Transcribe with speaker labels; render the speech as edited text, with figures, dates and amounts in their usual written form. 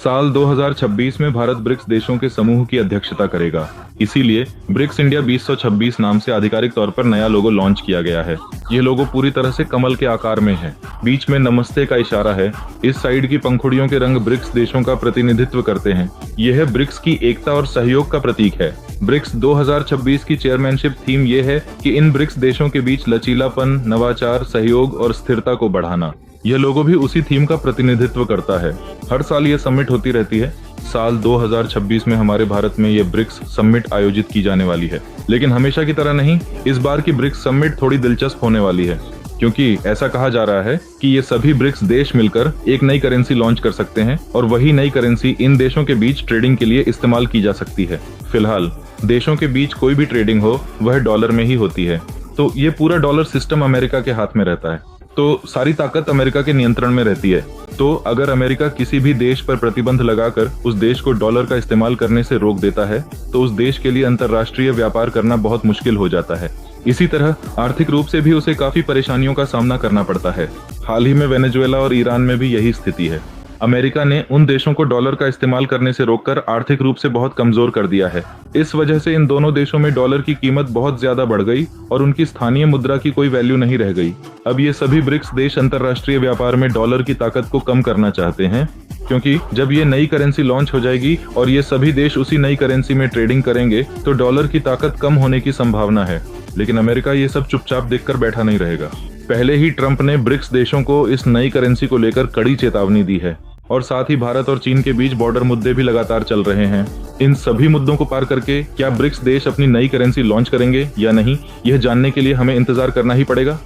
Speaker 1: साल 2026 में भारत ब्रिक्स देशों के समूह की अध्यक्षता करेगा। इसीलिए ब्रिक्स इंडिया 2026 नाम से आधिकारिक तौर पर नया लोगो लॉन्च किया गया है। यह लोगो पूरी तरह से कमल के आकार में है। बीच में नमस्ते का इशारा है। इस साइड की पंखुड़ियों के रंग ब्रिक्स देशों का प्रतिनिधित्व करते हैं। यह ब्रिक्स की एकता और सहयोग का प्रतीक है। ब्रिक्स 2026 की चेयरमैनशिप थीम ये है कि इन ब्रिक्स देशों के बीच लचीलापन, नवाचार, सहयोग और स्थिरता को बढ़ाना। यह लोगो भी उसी थीम का प्रतिनिधित्व करता है। हर साल ये समिट होती रहती है। साल 2026 में हमारे भारत में ये ब्रिक्स समिट आयोजित की जाने वाली है, लेकिन हमेशा की तरह नहीं। इस बार की ब्रिक्स समिट थोड़ी दिलचस्प होने वाली है, क्योंकि ऐसा कहा जा रहा है कि ये सभी ब्रिक्स देश मिलकर एक नई करेंसी लॉन्च कर सकते हैं और वही नई करेंसी इन देशों के बीच ट्रेडिंग के लिए इस्तेमाल की जा सकती है। फिलहाल देशों के बीच कोई भी ट्रेडिंग हो वह डॉलर में ही होती है, तो ये पूरा डॉलर सिस्टम अमेरिका के हाथ में रहता है, तो सारी ताकत अमेरिका के नियंत्रण में रहती है। तो अगर अमेरिका किसी भी देश पर प्रतिबंध लगाकर उस देश को डॉलर का इस्तेमाल करने से रोक देता है, तो उस देश के लिए अंतर्राष्ट्रीय व्यापार करना बहुत मुश्किल हो जाता है। इसी तरह आर्थिक रूप से भी उसे काफी परेशानियों का सामना करना पड़ता है। हाल ही में वेनेजुएला और ईरान में भी यही स्थिति है। अमेरिका ने उन देशों को डॉलर का इस्तेमाल करने से रोककर आर्थिक रूप से बहुत कमजोर कर दिया है। इस वजह से इन दोनों देशों में डॉलर की कीमत बहुत ज्यादा बढ़ गई और उनकी स्थानीय मुद्रा की कोई वैल्यू नहीं रह गई। अब ये सभी ब्रिक्स देश अंतर्राष्ट्रीय व्यापार में डॉलर की ताकत को कम करना चाहते हैं, क्योंकि जब ये नई करेंसी लॉन्च हो जाएगी और ये सभी देश उसी नई करेंसी में ट्रेडिंग करेंगे तो डॉलर की ताकत कम होने की संभावना है। लेकिन अमेरिका ये सब चुपचाप देखकर बैठा नहीं रहेगा। पहले ही ट्रंप ने ब्रिक्स देशों को इस नई करेंसी को लेकर कड़ी चेतावनी दी है और साथ ही भारत और चीन के बीच बॉर्डर मुद्दे भी लगातार चल रहे हैं। इन सभी मुद्दों को पार करके क्या ब्रिक्स देश अपनी नई करेंसी लॉन्च करेंगे या नहीं, यह जानने के लिए हमें इंतजार करना ही पड़ेगा।